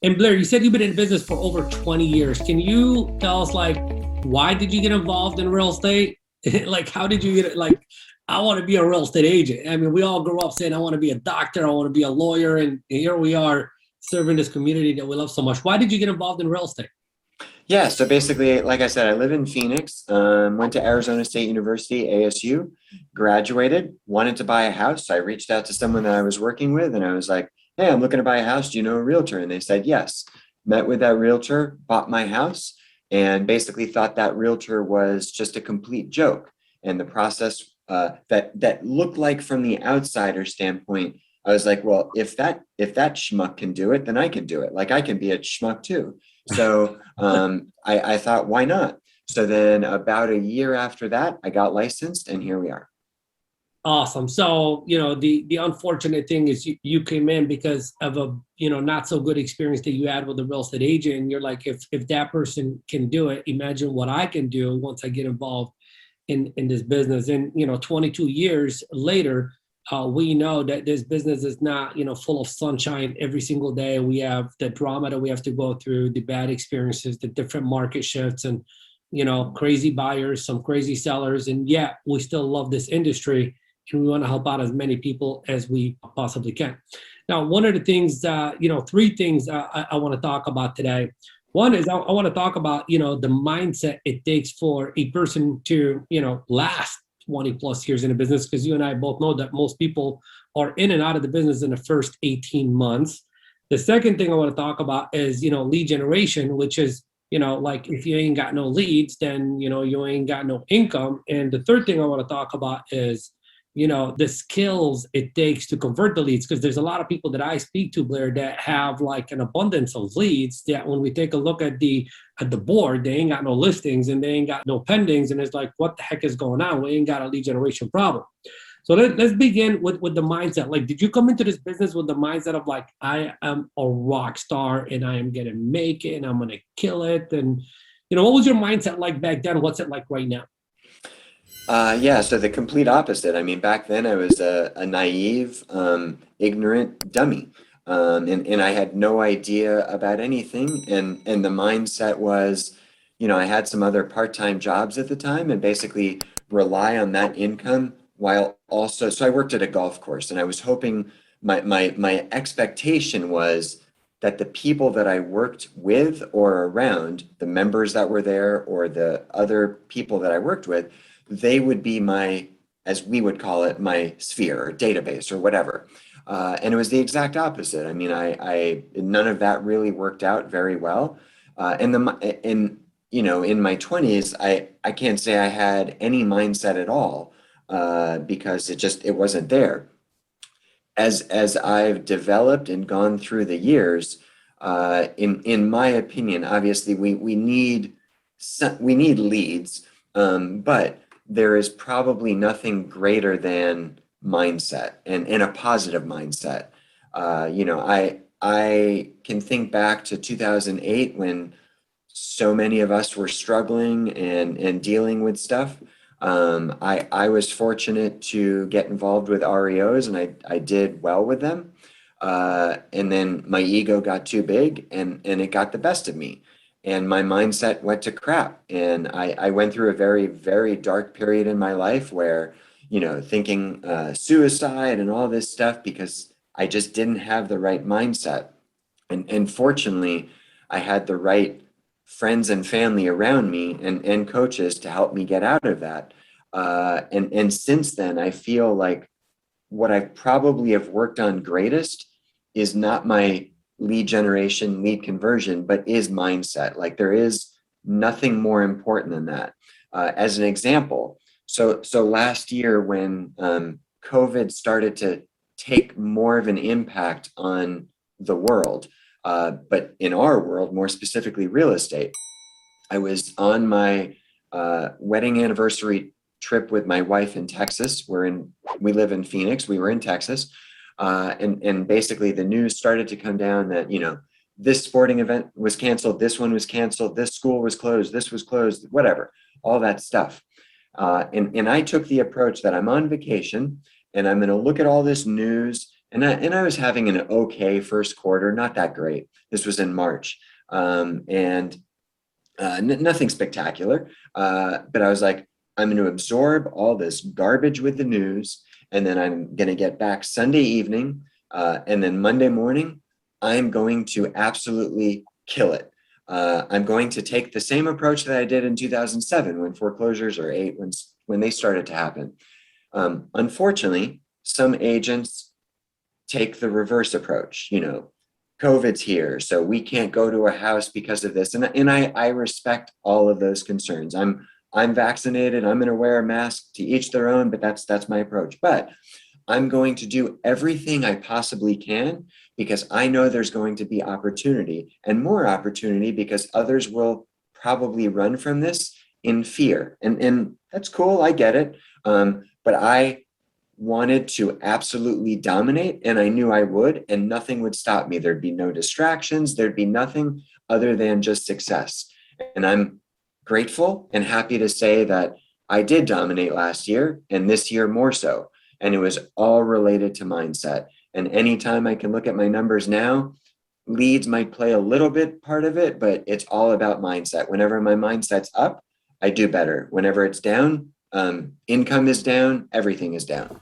And Blair, you said you've been in business for over 20 years. Can you tell us, like, why did you get involved in real estate? Like, how did you get it? Like, I want to be a real estate agent. I mean, we all grew up saying, I want to be a doctor, I want to be a lawyer. And here we are serving this community that we love so much. Why did you get involved in real estate? Yeah, so basically, like I said, I live in Phoenix, went to Arizona State University, ASU, graduated, wanted to buy a house. So I reached out to someone that I was working with and I was like, hey, I'm looking to buy a house. Do you know a realtor? And they said, yes. Met with that realtor, bought my house, and basically thought that realtor was just a complete joke. And the process that looked like from the outsider standpoint, I was like, well, if that schmuck can do it, then I can do it. Like I can be a schmuck too. So I thought, why not? So then about a year after that, I got licensed and here we are. Awesome. So, the unfortunate thing is you came in because of a, not so good experience that you had with a real estate agent. And you're like, if that person can do it, imagine what I can do once I get involved in this business. And, 22 years later, we know that this business is not, full of sunshine every single day. We have the drama that we have to go through, the bad experiences, the different market shifts, and, crazy buyers, some crazy sellers. And yet we still love this industry and we want to help out as many people as we possibly can. Now, one of the things, three things I want to talk about today. One is I want to talk about, the mindset it takes for a person to, last 20 plus years in a business, because you and I both know that most people are in and out of the business in the first 18 months. The second thing I want to talk about is, lead generation, which is, like if you ain't got no leads, then, you ain't got no income. And the third thing I want to talk about is, the skills it takes to convert the leads. Because there's a lot of people that I speak to, Blair, that have like an abundance of leads that when we take a look at the board, they ain't got no listings and they ain't got no pendings. And it's like, what the heck is going on? We ain't got a lead generation problem. So let's begin with the mindset. Like, did you come into this business with the mindset of like, I am a rock star and I am going to make it and I'm going to kill it? And, what was your mindset like back then? What's it like right now? Yeah, so the complete opposite. I mean, back then I was a naive, ignorant dummy. And I had no idea about anything. And the mindset was, I had some other part-time jobs at the time and basically rely on that income while also, so I worked at a golf course and I was hoping my expectation was that the people that I worked with or around, the members that were there or the other people that I worked with, they would be my, as we would call it, my sphere or database or whatever. And it was the exact opposite. I mean, I none of that really worked out very well. In my 20s, I can't say I had any mindset at all because it wasn't there. As I've developed and gone through the years, in my opinion, obviously we need leads, but there is probably nothing greater than mindset and a positive mindset. I can think back to 2008 when so many of us were struggling and dealing with stuff. I was fortunate to get involved with REOs and I did well with them. And then my ego got too big and it got the best of me. And my mindset went to crap. And I went through a very, very dark period in my life where, thinking suicide and all this stuff because I just didn't have the right mindset. And fortunately, I had the right friends and family around me and coaches to help me get out of that. And since then, I feel like what I probably have worked on greatest is not my lead generation, lead conversion, but is mindset. Like there is nothing more important than that. As an example, so last year when COVID started to take more of an impact on the world, but in our world, more specifically real estate, I was on my wedding anniversary trip with my wife in Texas. We live in Phoenix. We were in Texas. And basically the news started to come down that, this sporting event was canceled. This one was canceled. This school was closed. This was closed, whatever, all that stuff. And I took the approach that I'm on vacation and I'm going to look at all this news And I was having an okay first quarter, not that great. This was in March. And nothing spectacular. But I was like, I'm going to absorb all this garbage with the news, and then I'm going to get back Sunday evening, and then Monday morning, I'm going to absolutely kill it. I'm going to take the same approach that I did in 2007 when foreclosures, or eight, when they started to happen. Unfortunately, some agents take the reverse approach. COVID's here, so we can't go to a house because of this. And I respect all of those concerns. I'm vaccinated. I'm going to wear a mask. To each their own, but that's my approach. But I'm going to do everything I possibly can, because I know there's going to be opportunity, and more opportunity, because others will probably run from this in fear. And that's cool. I get it. But I wanted to absolutely dominate, and I knew I would, and nothing would stop me. There'd be no distractions. There'd be nothing other than just success. And I'm grateful and happy to say that I did dominate last year, and this year more so. And it was all related to mindset. And anytime I can look at my numbers now, leads might play a little bit part of it, but it's all about mindset. Whenever my mindset's up, I do better. Whenever it's down, income is down, everything is down.